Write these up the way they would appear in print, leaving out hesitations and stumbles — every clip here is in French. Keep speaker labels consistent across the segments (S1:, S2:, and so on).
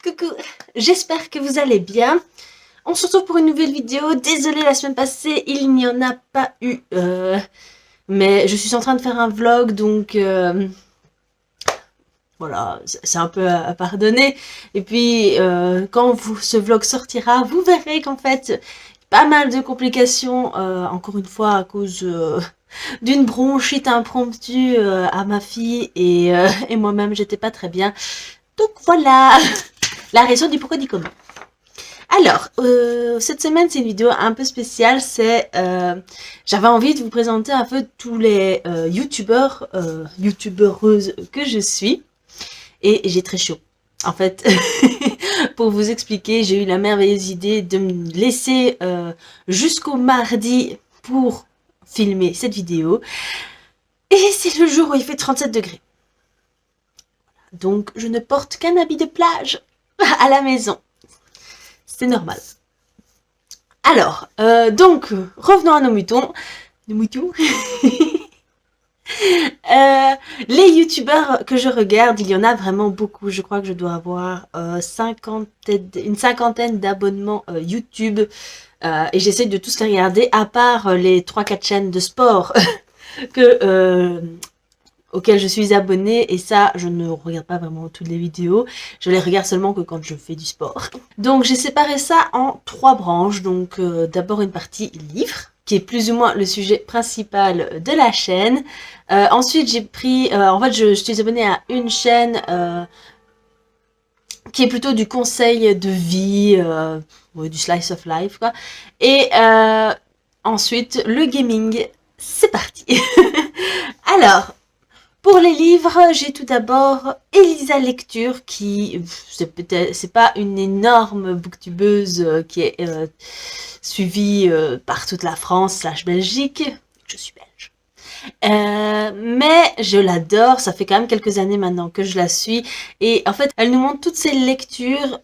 S1: Coucou, j'espère que vous allez bien. On se retrouve pour une nouvelle vidéo. Désolée, la semaine passée, il n'y en a pas eu. Mais je suis en train de faire un vlog, donc voilà, c'est un peu à pardonner. Et puis, quand ce vlog sortira, vous verrez qu'en fait, pas mal de complications, encore une fois, à cause d'une bronchite impromptue à ma fille et moi-même, j'étais pas très bien. Donc voilà, la raison du pourquoi du comment. Alors, cette semaine, c'est une vidéo un peu spéciale. J'avais envie de vous présenter un peu tous les youtubeurs, youtubeuses que je suis. Et j'ai très chaud. En fait, pour vous expliquer, j'ai eu la merveilleuse idée de me laisser jusqu'au mardi pour filmer cette vidéo. Et c'est le jour où il fait 37 degrés. Donc, je ne porte qu'un habit de plage à la maison. C'est normal. Alors, donc, revenons à nos moutons. Nos moutons. Les youtubeurs que je regarde, il y en a vraiment beaucoup. Je crois que je dois avoir une cinquantaine d'abonnements YouTube. Et j'essaie de tous les regarder, à part les 3-4 chaînes de sport auxquelles je suis abonnée. Et ça, je ne regarde pas vraiment toutes les vidéos. Je les regarde seulement que quand je fais du sport. Donc j'ai séparé ça en 3 branches. Donc d'abord une partie livre, qui est plus ou moins le sujet principal de la chaîne. Ensuite j'ai pris, en fait je suis abonnée à une chaîne qui est plutôt du conseil de vie, du slice of life quoi. Et ensuite le gaming, c'est parti. Alors, pour les livres, j'ai tout d'abord Elisa Lecture, qui c'est pas une énorme booktubeuse qui est suivie par toute la France / Belgique. Je suis belge. Mais je l'adore, ça fait quand même quelques années maintenant que je la suis. Et en fait, elle nous montre toutes ses lectures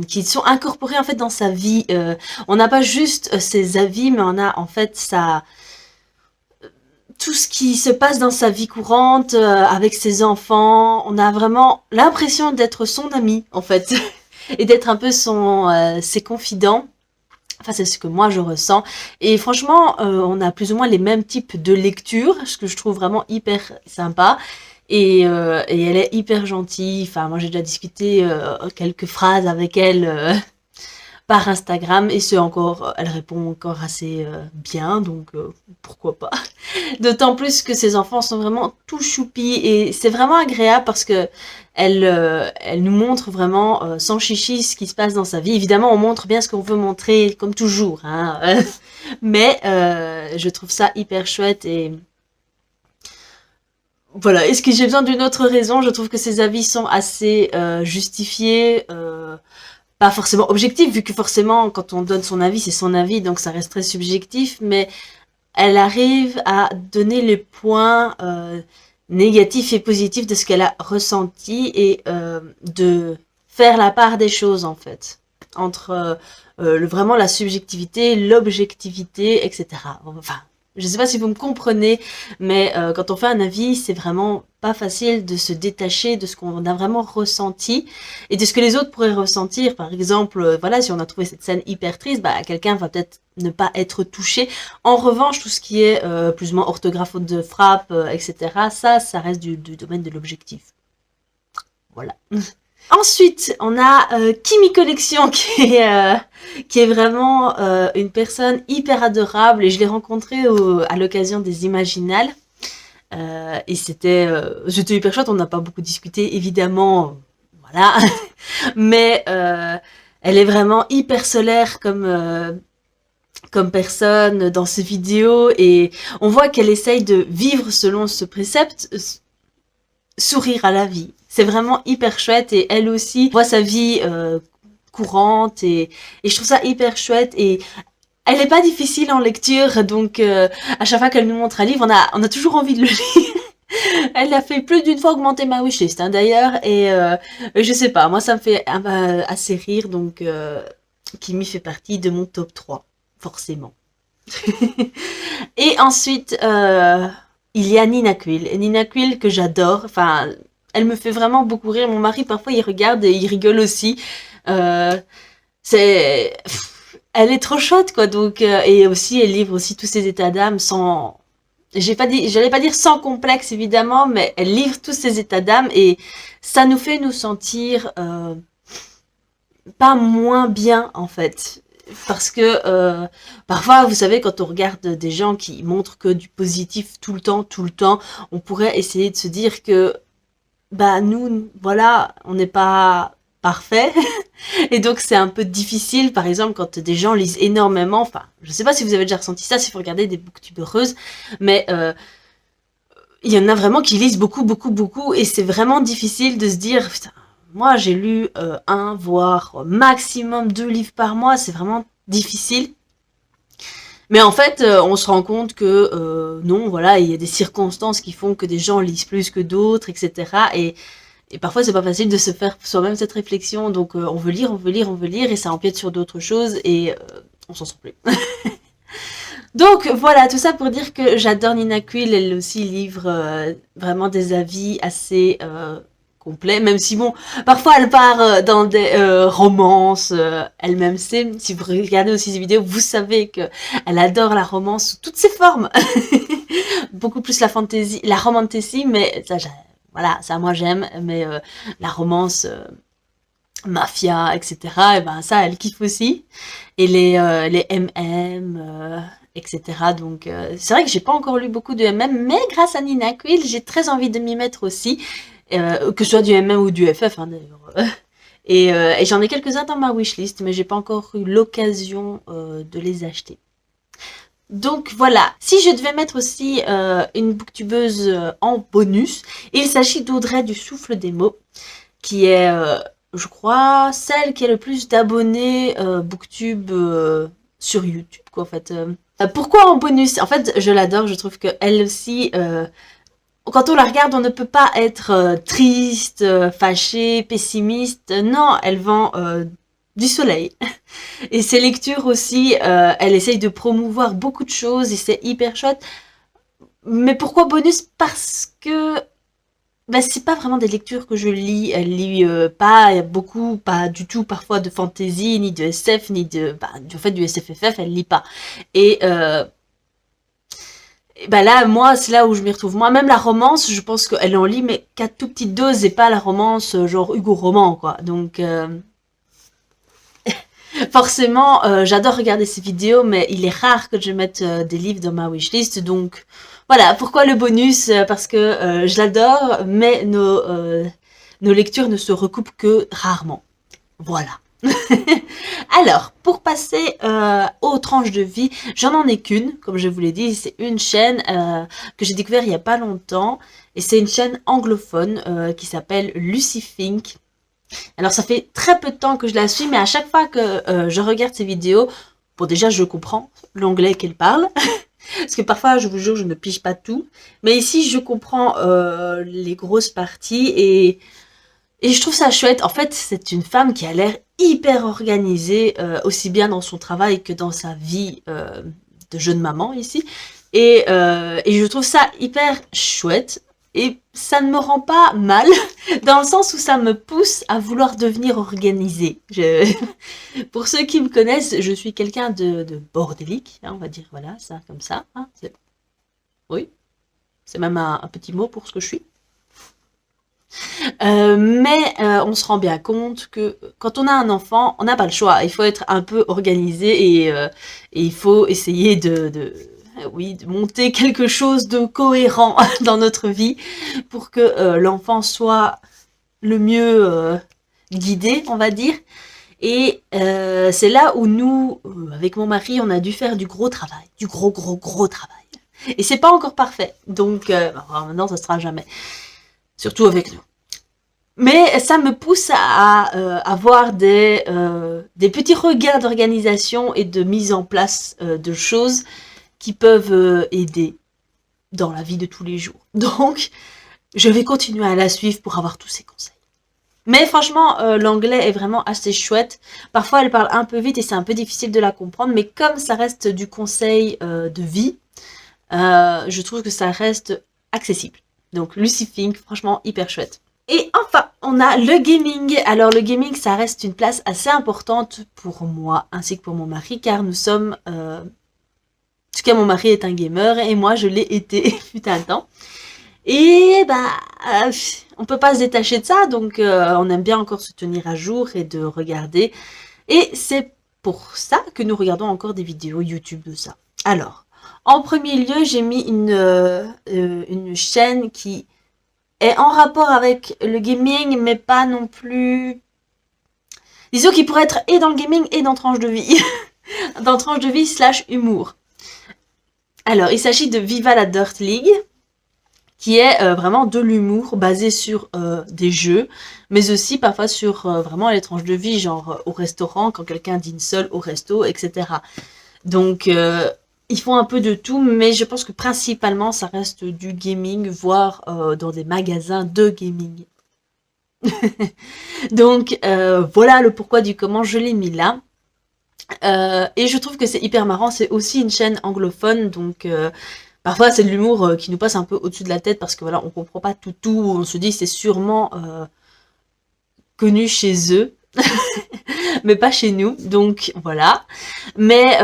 S1: qui sont incorporées en fait dans sa vie. On n'a pas juste ses avis, mais on a en fait tout ce qui se passe dans sa vie courante, avec ses enfants. On a vraiment l'impression d'être son ami, en fait, et d'être un peu ses confidents. Enfin, c'est ce que moi je ressens. Et franchement, on a plus ou moins les mêmes types de lectures, ce que je trouve vraiment hyper sympa. Et elle est hyper gentille. Enfin, moi j'ai déjà discuté quelques phrases avec elle par Instagram, et elle répond encore assez bien, donc pourquoi pas. D'autant plus que ses enfants sont vraiment tout choupis, et c'est vraiment agréable parce que elle nous montre vraiment sans chichi ce qui se passe dans sa vie. Évidemment, on montre bien ce qu'on veut montrer, comme toujours, hein. Mais je trouve ça hyper chouette, et voilà. Est-ce que j'ai besoin d'une autre raison? Je trouve que ses avis sont assez justifiés, pas forcément objectif, vu que forcément, quand on donne son avis, c'est son avis, donc ça reste très subjectif, mais elle arrive à donner les points négatifs et positifs de ce qu'elle a ressenti, et de faire la part des choses, en fait, entre vraiment la subjectivité, l'objectivité, etc. Enfin, je sais pas si vous me comprenez, mais quand on fait un avis, c'est vraiment pas facile de se détacher de ce qu'on a vraiment ressenti et de ce que les autres pourraient ressentir. Par exemple, voilà, si on a trouvé cette scène hyper triste, bah quelqu'un va peut-être ne pas être touché. En revanche, tout ce qui est plus ou moins orthographe, faute de frappe, etc., ça reste du domaine de l'objectif. Voilà. Ensuite, on a Kimi Collection, qui est vraiment une personne hyper adorable, et je l'ai rencontrée à l'occasion des Imaginales. Et c'était hyper chouette. On n'a pas beaucoup discuté, évidemment, voilà. Mais elle est vraiment hyper solaire comme personne dans ses vidéos, et on voit qu'elle essaye de vivre selon ce précepte, sourire à la vie. C'est vraiment hyper chouette, et elle aussi voit sa vie courante, et je trouve ça hyper chouette. Et elle est pas difficile en lecture, donc à chaque fois qu'elle nous montre un livre, on a toujours envie de le lire. Elle a fait plus d'une fois augmenter ma wishlist, hein, d'ailleurs, et je sais pas, moi ça me fait assez rire, donc Kimi fait partie de mon top 3, forcément. Et ensuite, il y a Nina Quill. Nina Quill que j'adore, enfin, elle me fait vraiment beaucoup rire. Mon mari, parfois, il regarde et il rigole aussi. Euh, c'est, elle est trop chouette, quoi. Donc, et aussi, elle livre aussi tous ses états d'âme sans, j'allais pas dire sans complexe, évidemment, mais elle livre tous ses états d'âme et ça nous fait nous sentir, pas moins bien, en fait. Parce que parfois, vous savez, quand on regarde des gens qui montrent que du positif tout le temps, on pourrait essayer de se dire que bah nous, voilà, on n'est pas parfait. Et donc c'est un peu difficile, par exemple, quand des gens lisent énormément, enfin, je sais pas si vous avez déjà ressenti ça, si vous regardez des booktubeuses, mais il y en a vraiment qui lisent beaucoup, beaucoup, beaucoup, et c'est vraiment difficile de se dire, putain, moi j'ai lu un, voire maximum 2 livres par mois, c'est vraiment difficile. Mais en fait, on se rend compte que non, voilà, il y a des circonstances qui font que des gens lisent plus que d'autres, etc. Et parfois, c'est pas facile de se faire soi-même cette réflexion. Donc, on veut lire, on veut lire, on veut lire, et ça empiète sur d'autres choses, et on s'en sort plus. Donc, voilà, tout ça pour dire que j'adore Nina Quill. Elle aussi livre vraiment des avis assez complets, même si, bon, parfois, elle part dans des romances elle-même sait. Si vous regardez aussi ses vidéos, vous savez que elle adore la romance sous toutes ses formes. Beaucoup plus la fantasy, la romantasy, mais ça, voilà, ça moi j'aime, mais la romance, mafia, etc. Et ben ça, elle kiffe aussi. Et les MM, etc. Donc c'est vrai que j'ai pas encore lu beaucoup de MM, mais grâce à Nina Quill, j'ai très envie de m'y mettre aussi, que ce soit du MM ou du FF, hein, d'ailleurs. Et j'en ai quelques-uns dans ma wishlist, mais j'ai pas encore eu l'occasion de les acheter. Donc voilà, si je devais mettre aussi une booktubeuse en bonus, il s'agit d'Audrey du Souffle des mots, qui est, je crois, celle qui a le plus d'abonnés booktube sur YouTube, quoi, en fait. Pourquoi en bonus? En fait, je l'adore, je trouve que elle aussi, quand on la regarde, on ne peut pas être triste, fâché, pessimiste. Non, elle vend du soleil. Et ses lectures aussi, elle essaye de promouvoir beaucoup de choses et c'est hyper chouette. Mais pourquoi bonus? Parce que bah, c'est pas vraiment des lectures que je lis. Elle lit pas beaucoup, pas du tout parfois de fantasy, ni de SF, ni de... Bah, en fait, du SFFF, elle lit pas. Et bah là, moi, c'est là où je m'y retrouve. Moi, même la romance, je pense qu'elle en lit, mais qu'à toute petite dose, et pas la romance genre Hugo Roman, quoi. Donc... forcément, j'adore regarder ces vidéos, mais il est rare que je mette des livres dans ma wishlist. Donc voilà, pourquoi le bonus? Parce que je l'adore, mais nos lectures ne se recoupent que rarement. Voilà. Alors, pour passer aux tranches de vie, j'en ai qu'une, comme je vous l'ai dit, c'est une chaîne que j'ai découvert il y a pas longtemps, et c'est une chaîne anglophone qui s'appelle Lucy Fink. Alors ça fait très peu de temps que je la suis, mais à chaque fois que je regarde ses vidéos, bon déjà je comprends l'anglais qu'elle parle, parce que parfois je vous jure je ne pige pas tout, mais ici je comprends les grosses parties et je trouve ça chouette. En fait c'est une femme qui a l'air hyper organisée, aussi bien dans son travail que dans sa vie de jeune maman ici, et je trouve ça hyper chouette. Et ça ne me rend pas mal, dans le sens où ça me pousse à vouloir devenir organisée. Pour ceux qui me connaissent, je suis quelqu'un de bordélique, hein, on va dire, voilà, ça, comme ça. Hein, oui, c'est même un petit mot pour ce que je suis. Mais on se rend bien compte que quand on a un enfant, on n'a pas le choix. Il faut être un peu organisé et il faut essayer oui, de monter quelque chose de cohérent dans notre vie pour que l'enfant soit le mieux guidé, on va dire. Et c'est là où nous, avec mon mari, on a dû faire du gros travail, du gros, gros, gros travail. Et c'est pas encore parfait, donc maintenant ça sera jamais, surtout avec nous. Mais ça me pousse à avoir des petits regains d'organisation et de mise en place de choses qui peuvent aider dans la vie de tous les jours. Donc, je vais continuer à la suivre pour avoir tous ces conseils. Mais franchement, l'anglais est vraiment assez chouette. Parfois, elle parle un peu vite et c'est un peu difficile de la comprendre, mais comme ça reste du conseil de vie, je trouve que ça reste accessible. Donc, Lucy Fink, franchement, hyper chouette. Et enfin, on a le gaming. Alors le gaming, ça reste une place assez importante pour moi ainsi que pour mon mari, car nous sommes... en tout cas, mon mari est un gamer et moi, je l'ai été fut un temps. Et bah, on peut pas se détacher de ça, donc on aime bien encore se tenir à jour et de regarder. Et c'est pour ça que nous regardons encore des vidéos YouTube de ça. Alors, en premier lieu, j'ai mis une chaîne qui est en rapport avec le gaming, mais pas non plus... Disons qu'il pourrait être et dans le gaming et dans tranche de vie. Dans tranche de vie / humour. Alors, il s'agit de Viva la Dirt League, qui est vraiment de l'humour basé sur des jeux, mais aussi parfois sur vraiment les tranches de vie, genre au restaurant, quand quelqu'un dîne seul au resto, etc. Donc, ils font un peu de tout, mais je pense que principalement, ça reste du gaming, voire dans des magasins de gaming. Donc, voilà le pourquoi du comment je l'ai mis là. Et je trouve que c'est hyper marrant, c'est aussi une chaîne anglophone, donc parfois c'est de l'humour qui nous passe un peu au-dessus de la tête parce que voilà, on comprend pas tout, on se dit c'est sûrement connu chez eux, mais pas chez nous, donc voilà. Mais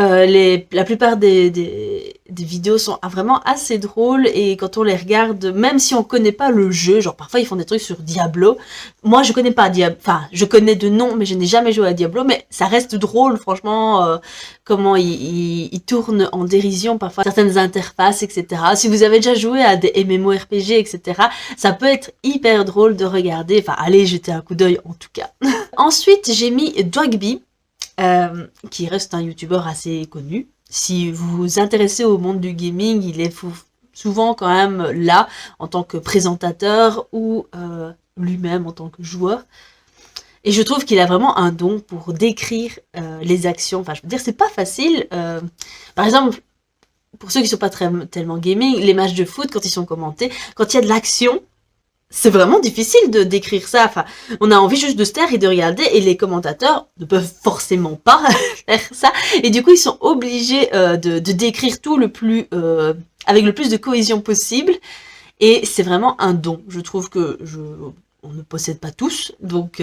S1: la plupart des vidéos sont vraiment assez drôles et quand on les regarde, même si on connaît pas le jeu, genre parfois ils font des trucs sur Diablo. Moi je connais pas Diablo, enfin je connais de nom, mais je n'ai jamais joué à Diablo, mais ça reste drôle franchement, comment ils tournent en dérision parfois certaines interfaces, etc. Si vous avez déjà joué à des MMORPG, etc., ça peut être hyper drôle de regarder, enfin allez jeter un coup d'œil en tout cas. Ensuite j'ai mis Dwagby, qui reste un youtubeur assez connu. Si vous vous intéressez au monde du gaming, il est souvent quand même là en tant que présentateur ou lui-même en tant que joueur. Et je trouve qu'il a vraiment un don pour décrire les actions. Enfin, je veux dire, c'est pas facile. Par exemple, pour ceux qui sont pas tellement gaming, les matchs de foot, quand ils sont commentés, quand il y a de l'action, c'est vraiment difficile de décrire ça. Enfin, on a envie juste de se taire et de regarder, et les commentateurs ne peuvent forcément pas faire ça. Et du coup, ils sont obligés de décrire tout le plus avec le plus de cohésion possible. Et c'est vraiment un don. Je trouve que on ne possède pas tous, donc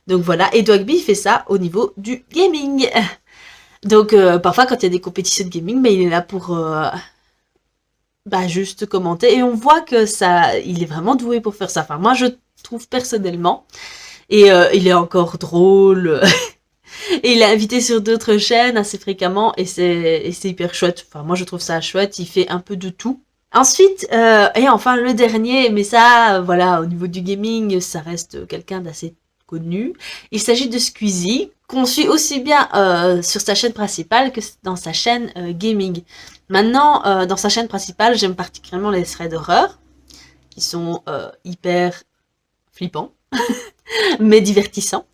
S1: voilà. Et Dwagby fait ça au niveau du gaming. Donc parfois, quand il y a des compétitions de gaming, mais il est là pour juste commenter, et on voit que ça, il est vraiment doué pour faire ça. Enfin, moi je trouve personnellement, et il est encore drôle, et il est invité sur d'autres chaînes assez fréquemment, et c'est hyper chouette. Enfin, moi je trouve ça chouette, il fait un peu de tout. Ensuite, et enfin le dernier, mais ça, voilà, au niveau du gaming, ça reste quelqu'un d'assez connu. Il s'agit de Squeezie, qu'on suit aussi bien sur sa chaîne principale que dans sa chaîne gaming. Maintenant, dans sa chaîne principale, j'aime particulièrement les threads d'horreur, qui sont hyper flippants, mais divertissants.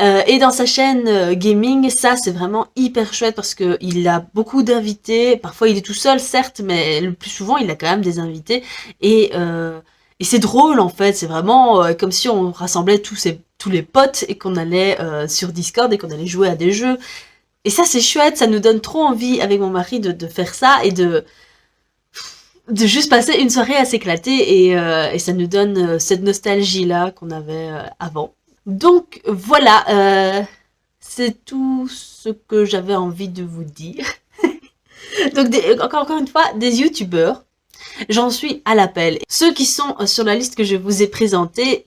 S1: Et dans sa chaîne gaming, ça c'est vraiment hyper chouette parce que il a beaucoup d'invités. Parfois il est tout seul, certes, mais le plus souvent il a quand même des invités. Et c'est drôle en fait. C'est vraiment comme si on rassemblait tous les potes et qu'on allait sur Discord et qu'on allait jouer à des jeux. Et ça c'est chouette, ça nous donne trop envie avec mon mari de faire ça et de juste passer une soirée à s'éclater, et ça nous donne cette nostalgie là qu'on avait avant. Donc voilà, c'est tout ce que j'avais envie de vous dire. Donc encore une fois, des youtubeurs, j'en suis à l'appel. Ceux qui sont sur la liste que je vous ai présentée,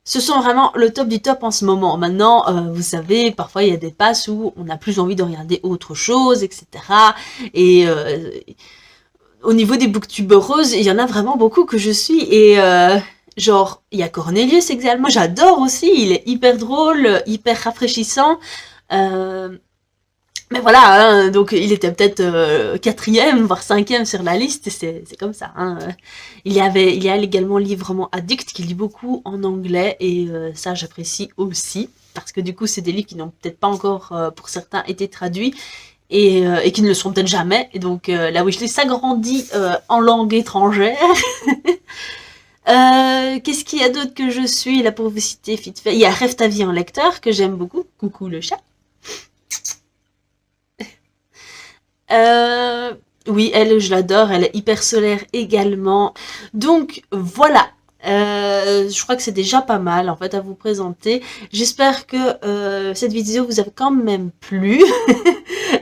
S1: ce sont vraiment le top du top en ce moment. Maintenant, vous savez, parfois il y a des passes où on a plus envie de regarder autre chose, etc. Et au niveau des booktubeuses, il y en a vraiment beaucoup que je suis, et genre, il y a Cornelius également, j'adore aussi, il est hyper drôle, hyper rafraîchissant, mais voilà, hein, donc il était peut-être 4e, voire 5e sur la liste, c'est comme ça. Hein. Il y a également Librement Addict, qui lit beaucoup en anglais, et ça j'apprécie aussi, parce que du coup c'est des livres qui n'ont peut-être pas encore, pour certains, été traduits, et qui ne le seront peut-être jamais, et donc la wishlist s'agrandit en langue étrangère. Qu'est-ce qu'il y a d'autre que je suis là pour vous citer vite fait? Il y a Rêve ta vie en lecteur, que j'aime beaucoup. Coucou le chat. Oui, elle, je l'adore, elle est hyper solaire également. Donc voilà, Je crois que c'est déjà pas mal en fait à vous présenter. J'espère que cette vidéo vous a quand même plu.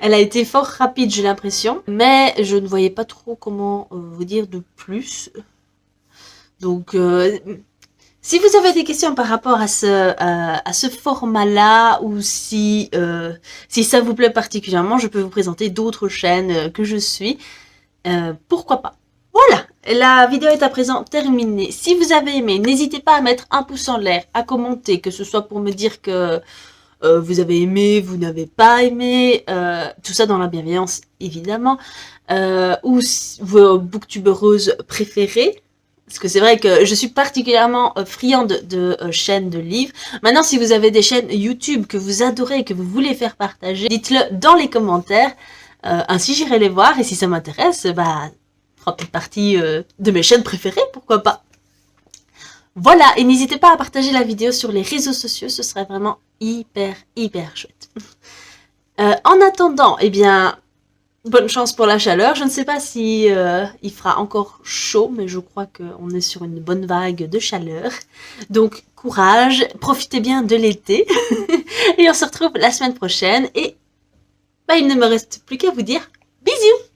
S1: Elle a été fort rapide, j'ai l'impression, mais je ne voyais pas trop comment vous dire de plus. Donc, si vous avez des questions par rapport à ce format-là, ou si ça vous plaît particulièrement, je peux vous présenter d'autres chaînes que je suis. Pourquoi pas. Voilà, la vidéo est à présent terminée. Si vous avez aimé, n'hésitez pas à mettre un pouce en l'air, à commenter, que ce soit pour me dire que vous avez aimé, vous n'avez pas aimé, tout ça dans la bienveillance évidemment, ou vos booktubeuses préférées. Parce que c'est vrai que je suis particulièrement friande de chaînes de livres. Maintenant, si vous avez des chaînes YouTube que vous adorez, que vous voulez faire partager, dites-le dans les commentaires. Ainsi, j'irai les voir et si ça m'intéresse, bah, fera peut-être partie de mes chaînes préférées, pourquoi pas. Voilà, et n'hésitez pas à partager la vidéo sur les réseaux sociaux, ce serait vraiment hyper chouette. En attendant, eh bien, bonne chance pour la chaleur. Je ne sais pas si il fera encore chaud, mais je crois qu'on est sur une bonne vague de chaleur. Donc, courage, profitez bien de l'été. Et on se retrouve la semaine prochaine. Et bah, il ne me reste plus qu'à vous dire bisous!